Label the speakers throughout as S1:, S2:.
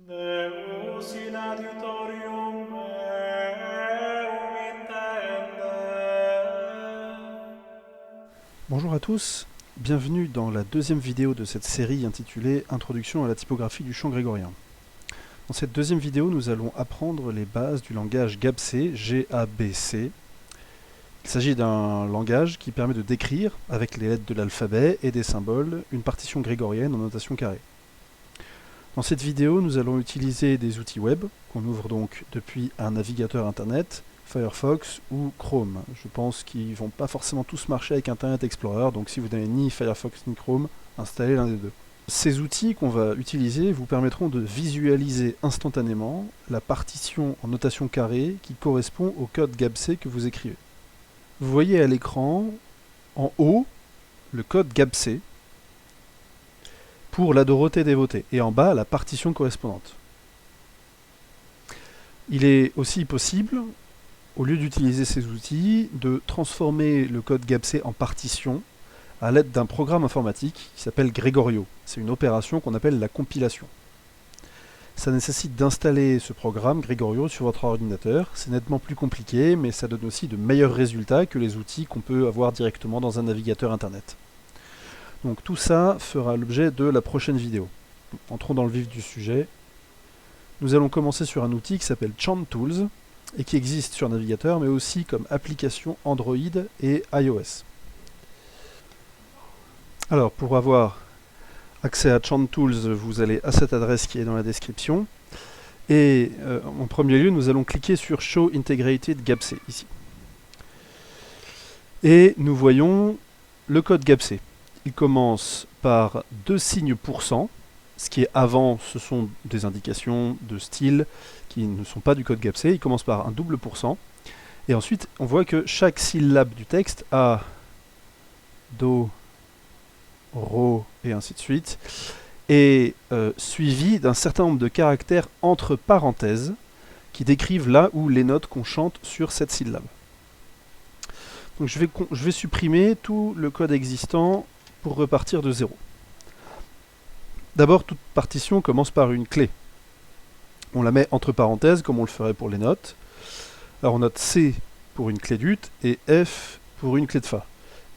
S1: Deus in adiutorium meum intende.
S2: Bonjour à tous, bienvenue dans la deuxième vidéo de cette série intitulée Introduction à la typographie du chant grégorien. Dans cette deuxième vidéo, nous allons apprendre les bases du langage GABC, G-A-B-C. Il s'agit d'un langage qui permet de décrire, avec les lettres de l'alphabet et des symboles, une partition grégorienne en notation carrée. Dans cette vidéo, nous allons utiliser des outils web, qu'on ouvre donc depuis un navigateur internet, Firefox ou Chrome. Je pense qu'ils ne vont pas forcément tous marcher avec Internet Explorer, donc si vous n'avez ni Firefox ni Chrome, installez l'un des deux. Ces outils qu'on va utiliser vous permettront de visualiser instantanément la partition en notation carrée qui correspond au code GABC que vous écrivez. Vous voyez à l'écran, en haut, le code GABC pour la Dorothée dévotée, et en bas, la partition correspondante. Il est aussi possible, au lieu d'utiliser ces outils, de transformer le code GABC en partition à l'aide d'un programme informatique qui s'appelle Gregorio. C'est une opération qu'on appelle la compilation. Ça nécessite d'installer ce programme Gregorio sur votre ordinateur. C'est nettement plus compliqué, mais ça donne aussi de meilleurs résultats que les outils qu'on peut avoir directement dans un navigateur internet. Donc tout ça fera l'objet de la prochaine vidéo. Entrons dans le vif du sujet. Nous allons commencer sur un outil qui s'appelle ChantTools et qui existe sur navigateur mais aussi comme application Android et iOS. Alors pour avoir accès à ChantTools, vous allez à cette adresse qui est dans la description et en premier lieu nous allons cliquer sur Show Integrated GABC ici. Et nous voyons le code GABC. Il commence par 2 signes %. Ce qui est avant, ce sont des indications de style qui ne sont pas du code GABC. Il commence par un double %. Et ensuite, on voit que chaque syllabe du texte a do, ro et ainsi de suite, est suivi d'un certain nombre de caractères entre parenthèses qui décrivent là où les notes qu'on chante sur cette syllabe. Donc je vais supprimer tout le code existant pour repartir de zéro. D'abord, toute partition commence par une clé. On la met entre parenthèses, comme on le ferait pour les notes. Alors on note C pour une clé d'ut et F pour une clé de Fa.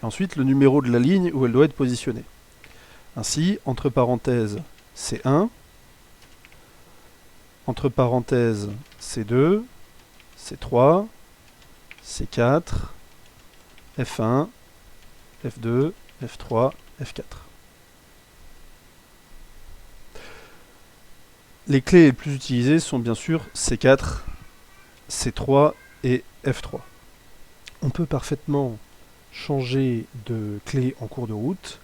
S2: Et ensuite, le numéro de la ligne où elle doit être positionnée. Ainsi, entre parenthèses, C1, entre parenthèses, C2, C3, C4, F1, F2, F3, F4. Les clés les plus utilisées sont bien sûr C4, C3 et F3. On peut parfaitement changer de clé en cours de route.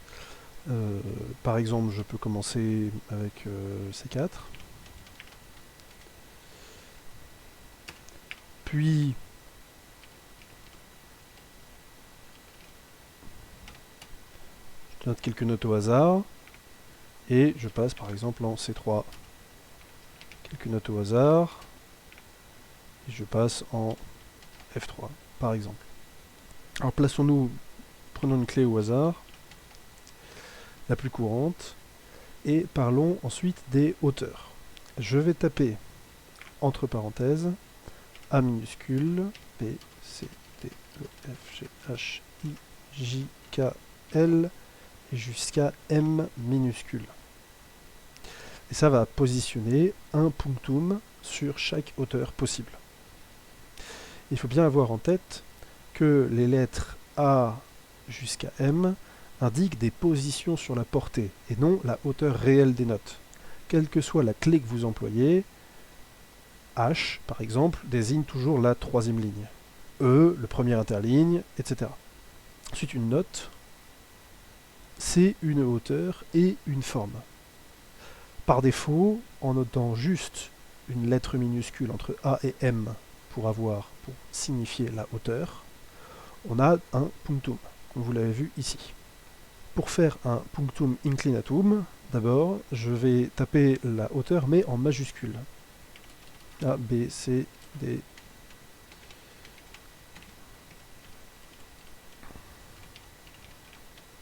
S2: Par exemple, je peux commencer avec C4. Puis, je note quelques notes au hasard. Et je passe par exemple en C3. Quelques notes au hasard. Et je passe en F3, par exemple. Alors prenons une clé au hasard, la plus courante, et parlons ensuite des hauteurs. Je vais taper entre parenthèses A minuscule, B, C, D, E, F, G, H, I, J, K, L, et jusqu'à M minuscule. Et ça va positionner un punctum sur chaque hauteur possible. Il faut bien avoir en tête que les lettres A jusqu'à M indiquent des positions sur la portée et non la hauteur réelle des notes. Quelle que soit la clé que vous employez, H, par exemple, désigne toujours la troisième ligne. E, le premier interligne, etc. Ensuite, une note, c'est une hauteur et une forme. Par défaut, en notant juste une lettre minuscule entre A et M pour signifier la hauteur, on a un punctum, comme vous l'avez vu ici. Pour faire un punctum inclinatum, d'abord, je vais taper la hauteur, mais en majuscule. A, B, C, D.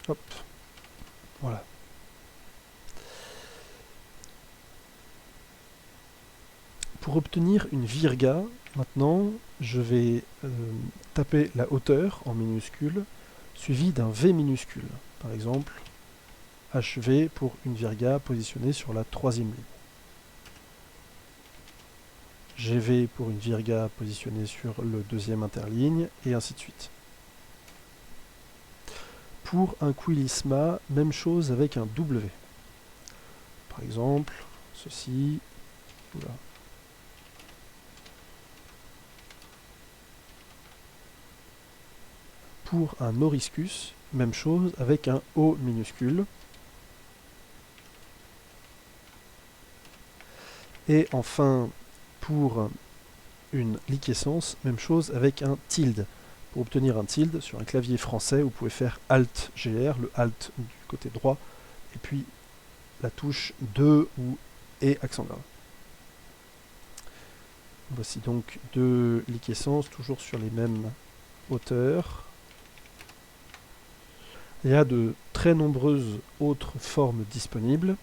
S2: Hop. Voilà. Pour obtenir une virga, maintenant, je vais taper la hauteur en minuscule, suivi d'un V minuscule. Par exemple, HV pour une virga positionnée sur la 3e ligne. GV pour une virga positionnée sur le 2e interligne, et ainsi de suite. Pour un quilisma, même chose avec un W. Par exemple, ceci. Oula. Pour un oriscus, même chose avec un O minuscule. Et enfin, pour une liquescence, même chose avec un tilde. Pour obtenir un tilde, sur un clavier français, vous pouvez faire Alt-GR, le Alt du côté droit, et puis la touche 2 ou et accent grave. Voici donc deux liquescences, toujours sur les mêmes hauteurs. Il y a de très nombreuses autres formes disponibles,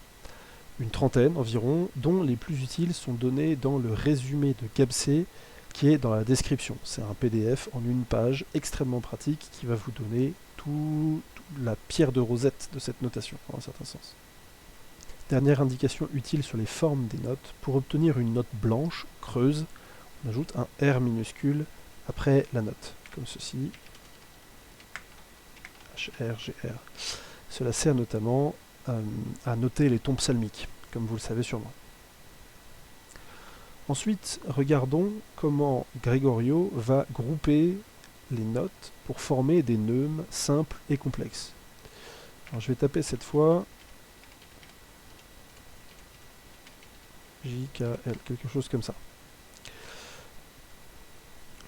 S2: une trentaine environ, dont les plus utiles sont données dans le résumé de Gabc qui est dans la description. C'est un PDF en une page extrêmement pratique qui va vous donner toute la pierre de rosette de cette notation, en un certain sens. Dernière indication utile sur les formes des notes. Pour obtenir une note blanche, creuse, on ajoute un R minuscule après la note, comme ceci. HR, GR. Cela sert notamment à noter les tons psalmiques, comme vous le savez sûrement. Ensuite, regardons comment Gregorio va grouper les notes pour former des neumes simples et complexes. Alors, je vais taper cette fois JKL, quelque chose comme ça.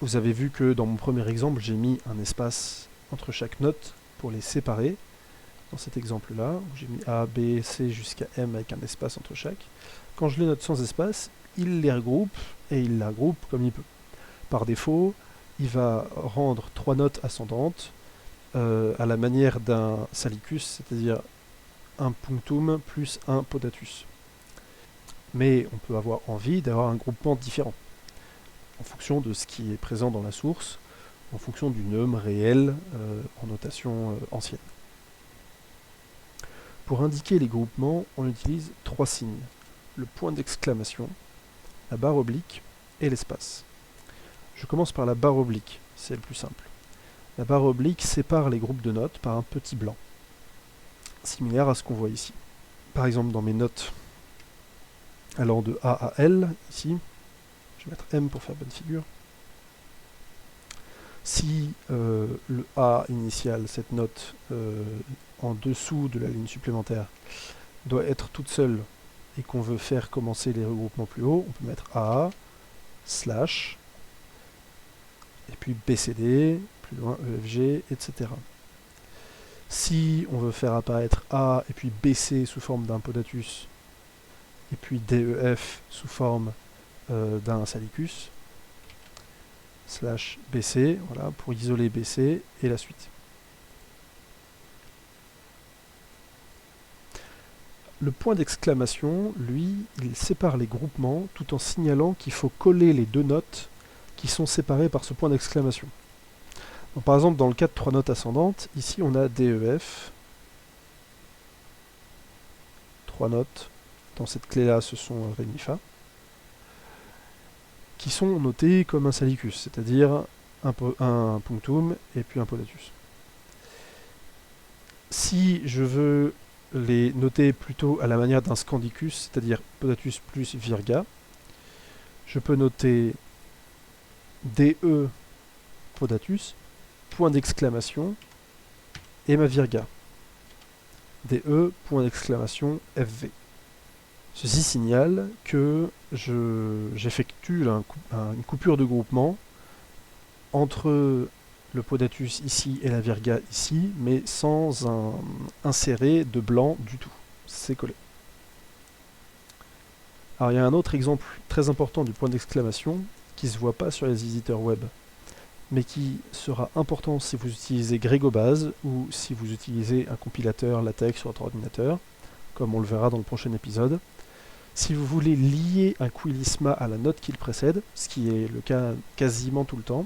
S2: Vous avez vu que dans mon premier exemple, j'ai mis un espace entre chaque note pour les séparer. Dans cet exemple-là, j'ai mis A, B, C jusqu'à M avec un espace entre chaque. Quand je les note sans espace, il les regroupe, et il la regroupe comme il peut. Par défaut, il va rendre 3 notes ascendantes à la manière d'un salicus, c'est-à-dire un punctum plus un podatus. Mais on peut avoir envie d'avoir un groupement différent, en fonction de ce qui est présent dans la source, en fonction du neume réel en notation ancienne. Pour indiquer les groupements, on utilise 3 signes. Le point d'exclamation, la barre oblique et l'espace. Je commence par la barre oblique, c'est le plus simple. La barre oblique sépare les groupes de notes par un petit blanc, similaire à ce qu'on voit ici. Par exemple, dans mes notes allant de A à L, ici, je vais mettre M pour faire bonne figure. Si le A initial, cette note en dessous de la ligne supplémentaire, doit être toute seule et qu'on veut faire commencer les regroupements plus haut, on peut mettre AA, slash, et puis BCD, plus loin EFG, etc. Si on veut faire apparaître A et puis BC sous forme d'un podatus, et puis DEF sous forme d'un salicus, slash BC, voilà, pour isoler BC, et la suite. Le point d'exclamation, lui, il sépare les groupements tout en signalant qu'il faut coller les deux notes qui sont séparées par ce point d'exclamation. Par exemple, dans le cas de 3 notes ascendantes, ici on a DEF, 3 notes, dans cette clé-là ce sont Ré, Mi, Fa, qui sont notées comme un salicus, c'est-à-dire un punctum et puis un podatus. Si je veux les noter plutôt à la manière d'un scandicus, c'est-à-dire podatus plus virga, je peux noter DE podatus, point d'exclamation, et ma virga. DE, point d'exclamation, FV. Ceci signale que j'effectue une coupure de groupement entre le podatus ici et la virga ici, mais sans insérer de blanc du tout. C'est collé. Alors il y a un autre exemple très important du point d'exclamation qui ne se voit pas sur les visiteurs web, mais qui sera important si vous utilisez Gregobase ou si vous utilisez un compilateur LaTeX sur votre ordinateur, comme on le verra dans le prochain épisode. Si vous voulez lier un quilisma à la note qui le précède, ce qui est le cas quasiment tout le temps,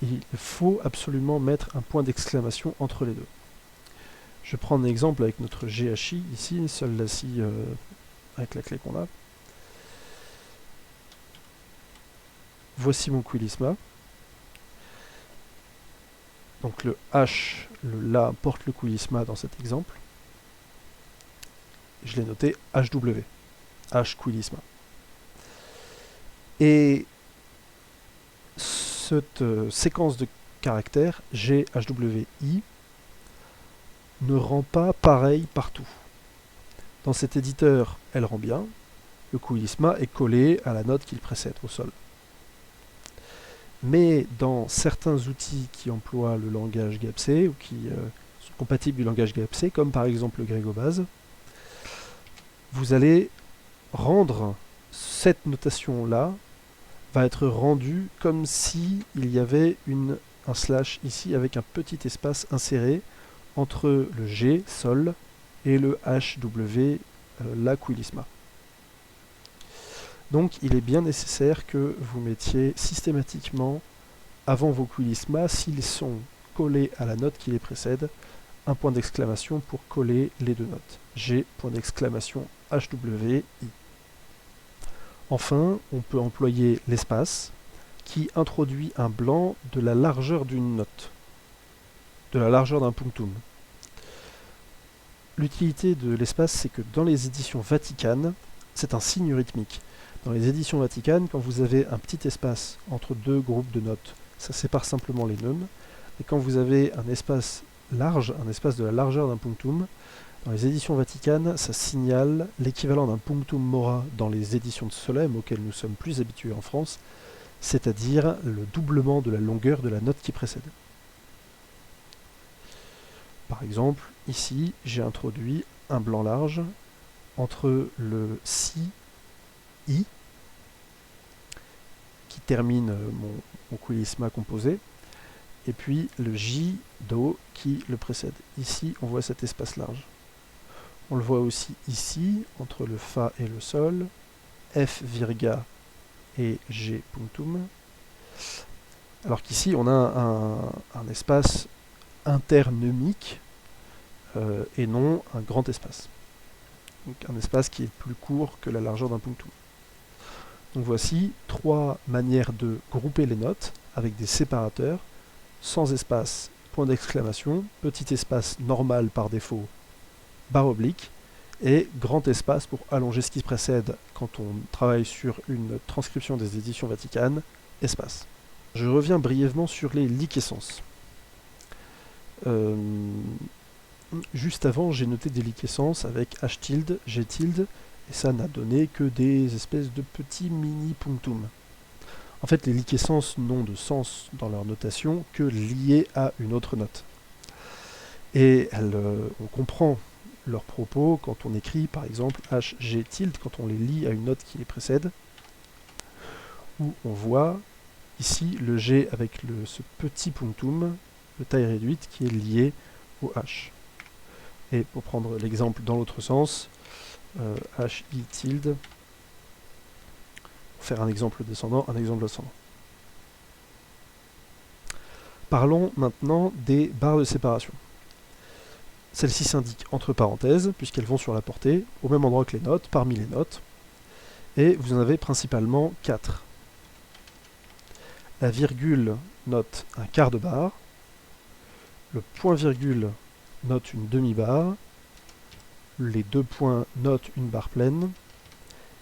S2: il faut absolument mettre un point d'exclamation entre les deux. Je prends un exemple avec notre GHI ici, seul la scie avec la clé qu'on a. Voici mon quilisma. Donc le H, le La porte le quilisma dans cet exemple. Je l'ai noté HW, H quilisma. Et cette séquence de caractères GHWI ne rend pas pareil partout. Dans cet éditeur, elle rend bien. Le quilisma est collé à la note qui le précède au sol. Mais dans certains outils qui emploient le langage GAPC ou qui sont compatibles du langage GAPC, comme par exemple le Grégobase, vous allez rendre cette notation-là, va être rendue comme si il y avait un slash ici avec un petit espace inséré entre le G, sol, et le HW, la quilisma. Donc il est bien nécessaire que vous mettiez systématiquement avant vos quilismas, s'ils sont collés à la note qui les précède, un point d'exclamation pour coller les deux notes. G, point d'exclamation, HWI. Enfin, on peut employer l'espace qui introduit un blanc de la largeur d'une note, de la largeur d'un punctum. L'utilité de l'espace, c'est que dans les éditions Vaticanes, c'est un signe rythmique. Dans les éditions Vaticanes, quand vous avez un petit espace entre deux groupes de notes, ça sépare simplement les neumes. Et quand vous avez un espace large, un espace de la largeur d'un punctum, dans les éditions Vaticanes, ça signale l'équivalent d'un punctum mora dans les éditions de Solesmes, auxquelles nous sommes plus habitués en France, c'est-à-dire le doublement de la longueur de la note qui précède. Par exemple, ici, j'ai introduit un blanc large entre le si, I, qui termine mon quilisma composé, et puis le J, Do, qui le précède. Ici, on voit cet espace large. On le voit aussi ici, entre le Fa et le Sol, F virga et G punctum, alors qu'ici, on a un espace interneumique et non un grand espace. Donc un espace qui est plus court que la largeur d'un punctum. Donc voici trois manières de grouper les notes avec des séparateurs, sans espace, point d'exclamation, petit espace normal par défaut, barre oblique, et grand espace pour allonger ce qui précède quand on travaille sur une transcription des éditions Vaticanes, espace. Je reviens brièvement sur les liquescences. Juste avant, j'ai noté des liquescences avec H tilde, G tilde, et ça n'a donné que des espèces de petits mini punctum. En fait, les liquescences n'ont de sens dans leur notation que liées à une autre note. Et on comprend leurs propos quand on écrit, par exemple, H, G tilde, quand on les lie à une note qui les précède, où on voit ici le G avec ce petit punctum de taille réduite qui est lié au H. Et pour prendre l'exemple dans l'autre sens, H, I tilde, pour faire un exemple descendant, un exemple ascendant. Parlons maintenant des barres de séparation. Celles-ci s'indiquent entre parenthèses, puisqu'elles vont sur la portée, au même endroit que les notes, parmi les notes. Et vous en avez principalement 4. La virgule note un quart de barre, le point-virgule note une demi-barre, les deux points notent une barre pleine,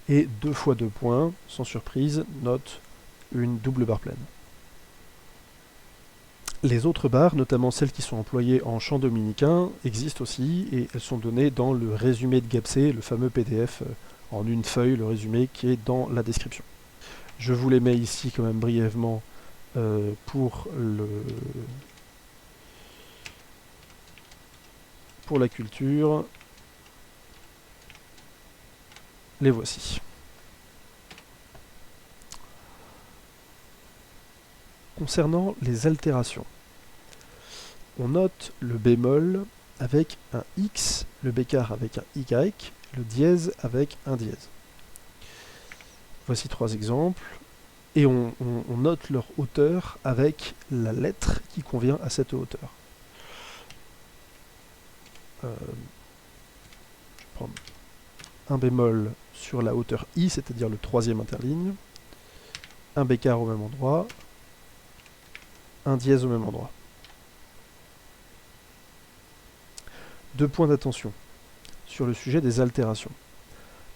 S2: et 2 fois 2 points, sans surprise, notent une double barre pleine. Les autres barres, notamment celles qui sont employées en chant dominicain, existent aussi, et elles sont données dans le résumé de GAPC, le fameux PDF en une feuille, le résumé qui est dans la description. Je vous les mets ici quand même brièvement pour la culture. Les voici. Concernant les altérations, on note le bémol avec un X, le bécard avec un Y, le dièse avec un dièse. Voici 3 exemples. Et on note leur hauteur avec la lettre qui convient à cette hauteur. Je vais prendre un bémol sur la hauteur I, c'est-à-dire le 3e interligne, un bécard au même endroit, un dièse au même endroit. 2 points d'attention sur le sujet des altérations.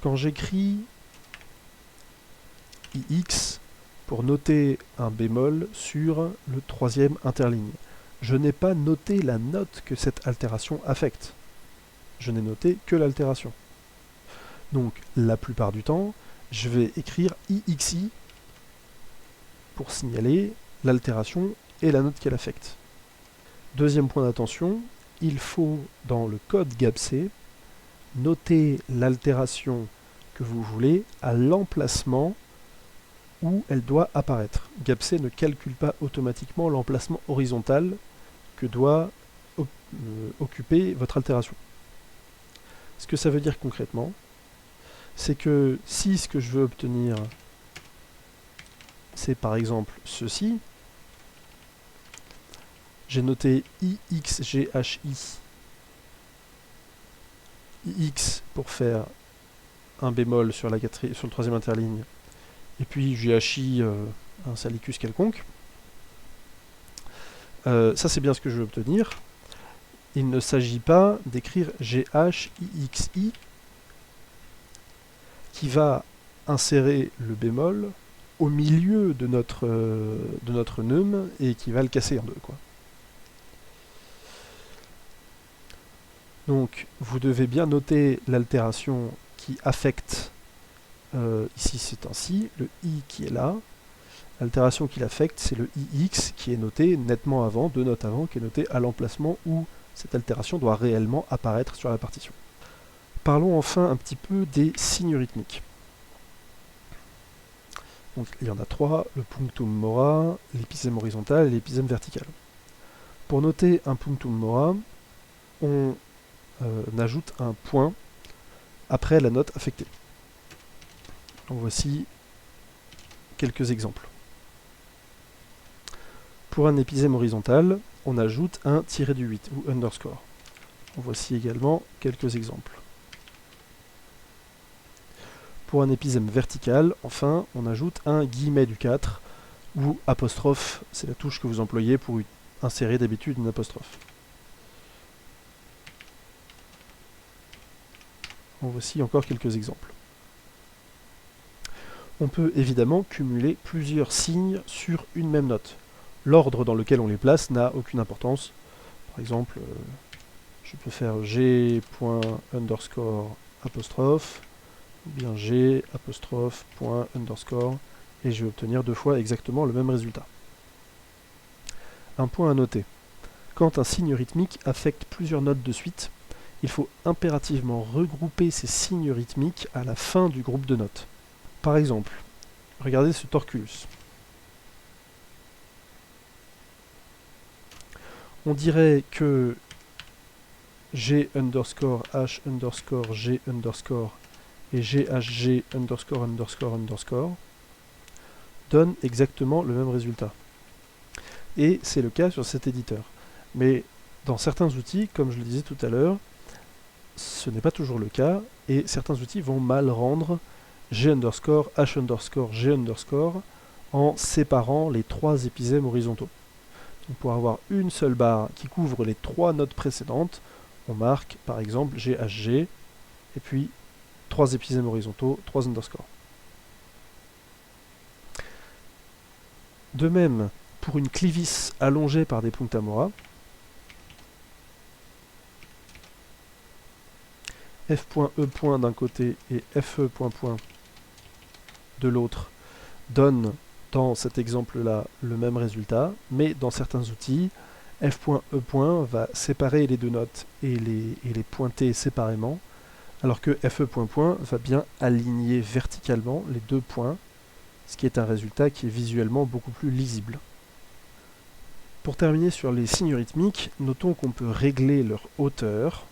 S2: Quand j'écris IX pour noter un bémol sur le 3e interligne, je n'ai pas noté la note que cette altération affecte. Je n'ai noté que l'altération. Donc, la plupart du temps, je vais écrire IXI pour signaler l'altération et la note qu'elle affecte. 2e point d'attention, il faut, dans le code GAPC, noter l'altération que vous voulez à l'emplacement où elle doit apparaître. GAPC ne calcule pas automatiquement l'emplacement horizontal que doit occuper votre altération. Ce que ça veut dire concrètement, c'est que si ce que je veux obtenir, c'est par exemple ceci, j'ai noté IXGHI, IX pour faire un bémol sur le 3e interligne, et puis GHI, un salicus quelconque. Ça c'est bien ce que je veux obtenir. Il ne s'agit pas d'écrire GHIXI qui va insérer le bémol au milieu de notre num et qui va le casser en deux, quoi. Donc vous devez bien noter l'altération qui affecte, ici c'est ainsi, le I qui est là. L'altération qui l'affecte, c'est le IX qui est noté nettement avant, 2 notes avant, qui est noté à l'emplacement où cette altération doit réellement apparaître sur la partition. Parlons enfin un petit peu des signes rythmiques. Donc, il y en a 3, le punctum mora, l'épisème horizontal et l'épisème vertical. Pour noter un punctum mora, on ajoute un point après la note affectée. Donc voici quelques exemples. Pour un épisème horizontal, on ajoute un tiré du 8 ou underscore. Voici également quelques exemples. Pour un épisème vertical, enfin, on ajoute un guillemet du 4 ou apostrophe, c'est la touche que vous employez pour insérer d'habitude une apostrophe. Voici encore quelques exemples. On peut évidemment cumuler plusieurs signes sur une même note. L'ordre dans lequel on les place n'a aucune importance. Par exemple, je peux faire g.underscore apostrophe, ou bien g apostrophe point underscore, et je vais obtenir 2 fois exactement le même résultat. Un point à noter. Quand un signe rythmique affecte plusieurs notes de suite, il faut impérativement regrouper ces signes rythmiques à la fin du groupe de notes. Par exemple, regardez ce torculus. On dirait que G underscore H underscore G underscore et GHG underscore underscore underscore donnent exactement le même résultat. Et c'est le cas sur cet éditeur. Mais dans certains outils, comme je le disais tout à l'heure, ce n'est pas toujours le cas, et certains outils vont mal rendre G underscore H underscore G underscore en séparant les 3 épisèmes horizontaux. Donc pour avoir une seule barre qui couvre les 3 notes précédentes, on marque par exemple GHG, et puis 3 épisèmes horizontaux, 3 underscores. De même, pour une clivis allongée par des puncta mora, F.E. d'un côté et FE. De l'autre donnent dans cet exemple-là le même résultat, mais dans certains outils, F.E. va séparer les 2 notes et les pointer séparément, alors que FE. Va bien aligner verticalement les 2 points, ce qui est un résultat qui est visuellement beaucoup plus lisible. Pour terminer sur les signes rythmiques, notons qu'on peut régler leur hauteur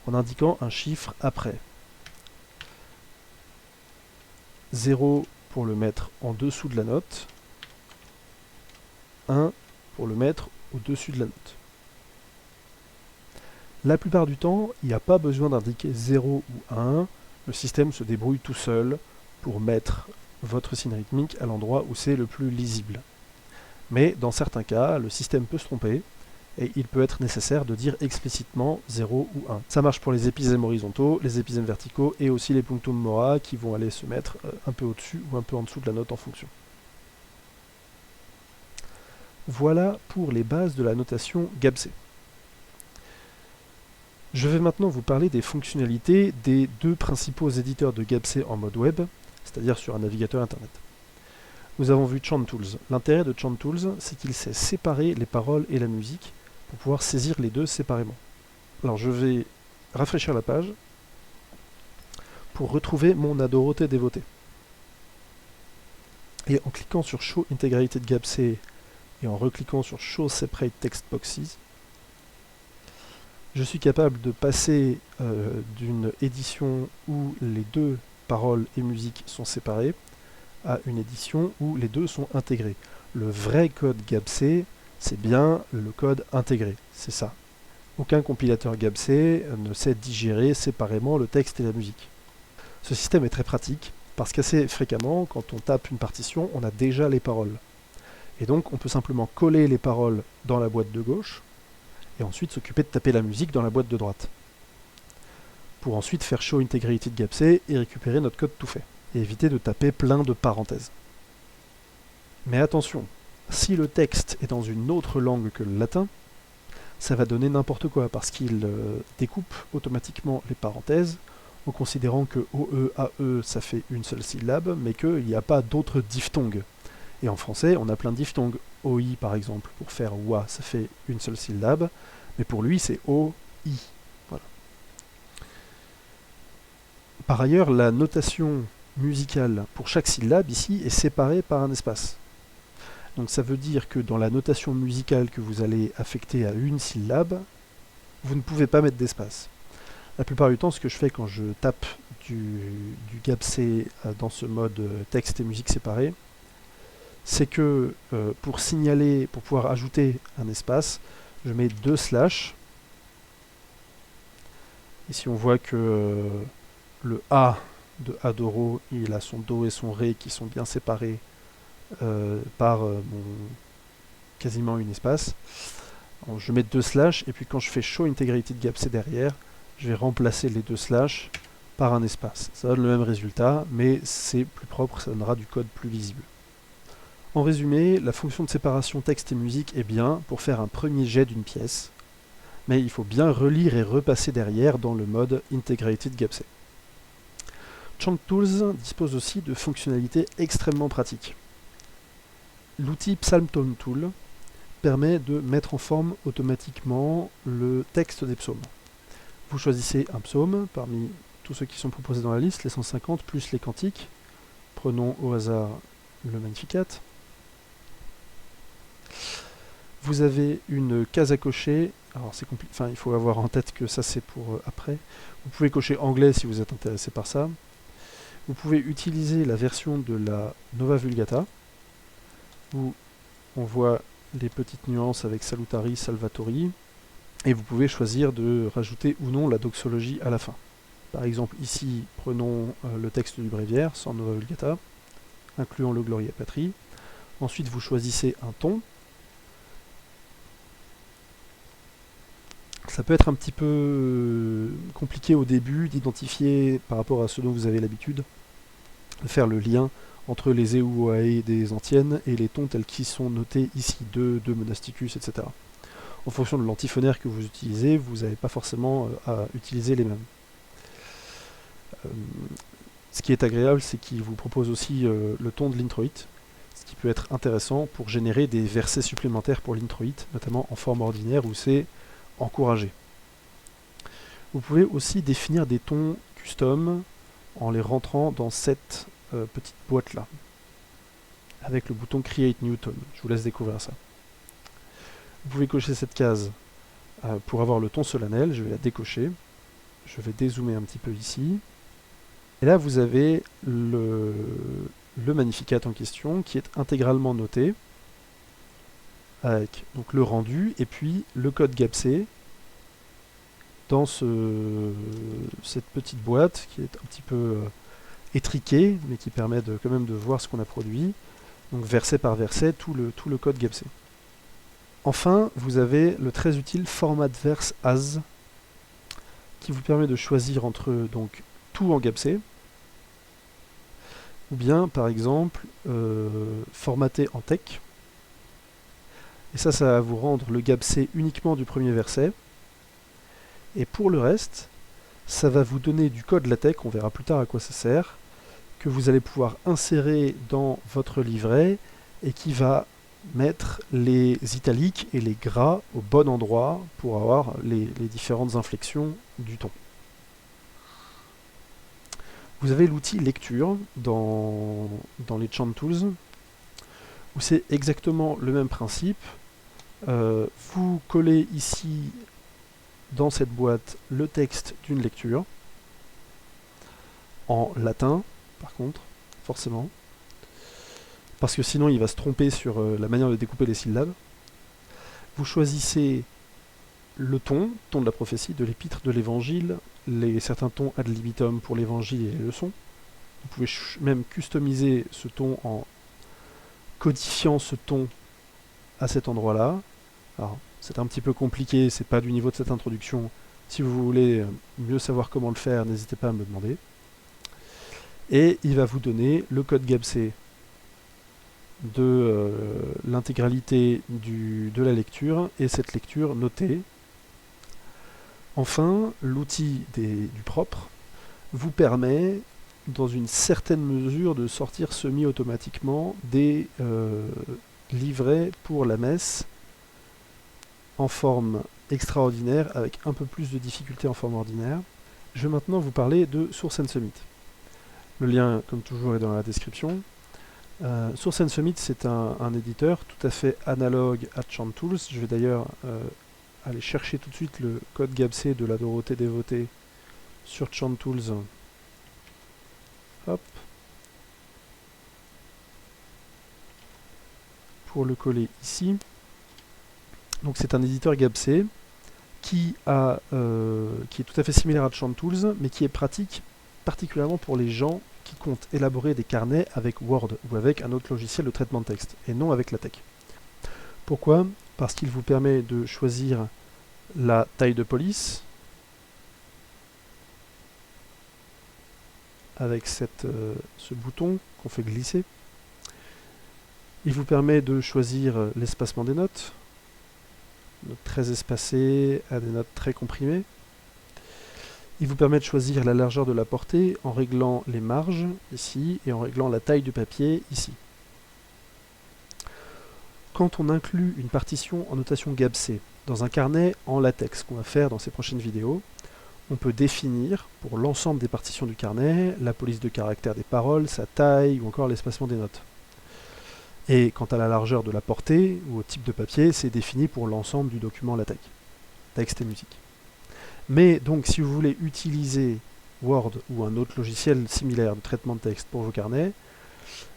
S2: en indiquant un chiffre après. 0 pour le mettre en dessous de la note, 1 pour le mettre au-dessus de la note. La plupart du temps, il n'y a pas besoin d'indiquer 0 ou 1, le système se débrouille tout seul pour mettre votre signe rythmique à l'endroit où c'est le plus lisible. Mais dans certains cas, le système peut se tromper, et il peut être nécessaire de dire explicitement 0 ou 1. Ça marche pour les épisèmes horizontaux, les épisèmes verticaux, et aussi les punctum mora qui vont aller se mettre un peu au-dessus ou un peu en dessous de la note en fonction. Voilà pour les bases de la notation GABC. Je vais maintenant vous parler des fonctionnalités des deux principaux éditeurs de GABC en mode web, c'est-à-dire sur un navigateur internet. Nous avons vu ChantTools. L'intérêt de ChantTools, c'est qu'il sait séparer les paroles et la musique pour pouvoir saisir les deux séparément. Alors je vais rafraîchir la page pour retrouver mon Adoroté dévoté. Et en cliquant sur Show Integrated GABC et en recliquant sur Show Separate Text Boxes, je suis capable de passer d'une édition où les deux paroles et musique sont séparées à une édition où les deux sont intégrés. Le vrai code GABC, c'est bien le code intégré, c'est ça. Aucun compilateur GABC ne sait digérer séparément le texte et la musique. Ce système est très pratique parce qu'assez fréquemment, quand on tape une partition, on a déjà les paroles. Et donc on peut simplement coller les paroles dans la boîte de gauche et ensuite s'occuper de taper la musique dans la boîte de droite. Pour ensuite faire Show Integrated GABC et récupérer notre code tout fait. Et éviter de taper plein de parenthèses. Mais attention, si le texte est dans une autre langue que le latin, ça va donner n'importe quoi, parce qu'il découpe automatiquement les parenthèses, en considérant que OE, AE, ça fait une seule syllabe, mais qu'il n'y a pas d'autres diphtongues. Et en français, on a plein de diphtongues. OI, par exemple, pour faire OA, ça fait une seule syllabe, mais pour lui, c'est OI. Voilà. Par ailleurs, la notation musicale pour chaque syllabe ici est séparée par un espace. Donc ça veut dire que dans la notation musicale que vous allez affecter à une syllabe, vous ne pouvez pas mettre d'espace. La plupart du temps, ce que je fais quand je tape du GABC dans ce mode texte et musique séparés, c'est que pour signaler, pour pouvoir ajouter un espace, je mets 2 slash. Ici on voit que le A de Adoro, il a son Do et son Ré qui sont bien séparés par quasiment un espace. Donc, je mets 2 slash et puis quand je fais Show Integrated GABC derrière, je vais remplacer les 2 slash par un espace. Ça donne le même résultat, mais c'est plus propre, ça donnera du code plus lisible. En résumé, la fonction de séparation texte et musique est bien pour faire un premier jet d'une pièce, mais il faut bien relire et repasser derrière dans le mode Integrated GABC. ChantTools dispose aussi de fonctionnalités extrêmement pratiques. L'outil Psalm Tone Tool permet de mettre en forme automatiquement le texte des psaumes. Vous choisissez un psaume parmi tous ceux qui sont proposés dans la liste, les 150 plus les cantiques. Prenons au hasard le Magnificat. Vous avez une case à cocher. Alors c'est compliqué, enfin il faut avoir en tête que ça c'est pour après. Vous pouvez cocher anglais si vous êtes intéressé par ça. Vous pouvez utiliser la version de la Nova Vulgata, où on voit les petites nuances avec Salutari, Salvatori, et vous pouvez choisir de rajouter ou non la doxologie à la fin. Par exemple, ici, prenons le texte du bréviaire, sans Nova Vulgata, incluant le Gloria Patri. Ensuite, vous choisissez un ton. Ça peut être un petit peu compliqué au début d'identifier, par rapport à ce dont vous avez l'habitude, de faire le lien entre les EUAE des antiennes et les tons tels qu'ils sont notés ici, de Monasticus, etc. En fonction de l'antiphonaire que vous utilisez, vous n'avez pas forcément à utiliser les mêmes. Ce qui est agréable, c'est qu'il vous propose aussi le ton de l'introit, ce qui peut être intéressant pour générer des versets supplémentaires pour l'introit, notamment en forme ordinaire où c'est encouragé. Vous pouvez aussi définir des tons custom en les rentrant dans cette petite boîte là, avec le bouton Create New Tone. Je vous laisse découvrir ça. Vous pouvez cocher cette case pour avoir le ton solennel. Je vais la décocher. Je vais dézoomer un petit peu ici. Et là, vous avez le Magnificat en question qui est intégralement noté avec donc, le rendu et puis le code GAPC dans cette petite boîte qui est un petit peu étriquée mais qui permet quand même de voir ce qu'on a produit. Donc verset par verset, tout le code GAPC. Enfin, vous avez le très utile Format Verse As qui vous permet de choisir entre donc tout en GAPC ou bien par exemple formater en TeX. Et ça va vous rendre le GAPC uniquement du premier verset. Et pour le reste, ça va vous donner du code LaTeX, on verra plus tard à quoi ça sert, que vous allez pouvoir insérer dans votre livret et qui va mettre les italiques et les gras au bon endroit pour avoir les différentes inflexions du ton. Vous avez l'outil lecture dans les Chant Tools où c'est exactement le même principe. Vous collez ici dans cette boîte le texte d'une lecture en latin par contre, forcément, parce que sinon il va se tromper sur la manière de découper les syllabes. Vous choisissez le ton de la prophétie, de l'épître, de l'évangile, certains tons ad libitum pour l'évangile et les leçons. Vous pouvez même customiser ce ton en codifiant ce ton à cet endroit-là. Alors, c'est un petit peu compliqué, c'est pas du niveau de cette introduction. Si vous voulez mieux savoir comment le faire, n'hésitez pas à me demander. Et il va vous donner le code GAPC de l'intégralité de la lecture et cette lecture notée. Enfin, l'outil du propre vous permet, dans une certaine mesure, de sortir semi-automatiquement des livrets pour la messe en forme extraordinaire, avec un peu plus de difficulté en forme ordinaire. Je vais maintenant vous parler de Source and Summit. Le lien, comme toujours, est dans la description. Source and Summit, c'est un éditeur tout à fait analogue à Chant Tools. Je vais d'ailleurs aller chercher tout de suite le code GAPC de la Dorothée Dévotée sur Chant Tools. Hop. Pour le coller ici. Donc c'est un éditeur GAPC qui est tout à fait similaire à Chant Tools, mais qui est pratique particulièrement pour les gens qui comptent élaborer des carnets avec Word ou avec un autre logiciel de traitement de texte, et non avec LaTeX. Pourquoi? Parce qu'il vous permet de choisir la taille de police, avec ce bouton qu'on fait glisser. Il vous permet de choisir l'espacement des notes très espacées à des notes très comprimées. Il vous permet de choisir la largeur de la portée en réglant les marges ici et en réglant la taille du papier ici. Quand on inclut une partition en notation GAPC dans un carnet en LaTeX, qu'on va faire dans ces prochaines vidéos, on peut définir pour l'ensemble des partitions du carnet la police de caractère des paroles, sa taille ou encore l'espacement des notes. Et quant à la largeur de la portée ou au type de papier, c'est défini pour l'ensemble du document LaTeX, texte et musique. Mais donc si vous voulez utiliser Word ou un autre logiciel similaire de traitement de texte pour vos carnets,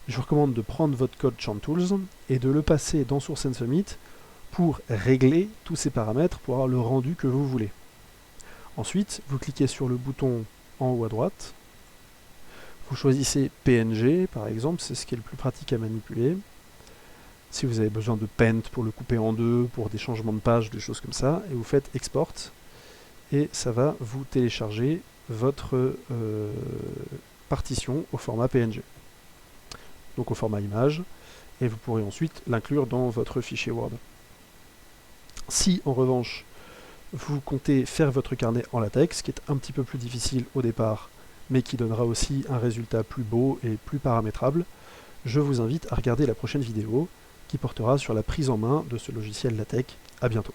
S2: je vous recommande de prendre votre code Chant Tools et de le passer dans Source and Summit pour régler tous ces paramètres pour avoir le rendu que vous voulez. Ensuite, vous cliquez sur le bouton en haut à droite, vous choisissez PNG par exemple, c'est ce qui est le plus pratique à manipuler. Si vous avez besoin de Paint pour le couper en deux, pour des changements de page, des choses comme ça, et vous faites Export, et ça va vous télécharger votre partition au format PNG, donc au format image, et vous pourrez ensuite l'inclure dans votre fichier Word. Si en revanche vous comptez faire votre carnet en LaTeX, qui est un petit peu plus difficile au départ, mais qui donnera aussi un résultat plus beau et plus paramétrable, je vous invite à regarder la prochaine vidéo qui portera sur la prise en main de ce logiciel LaTeX. À bientôt.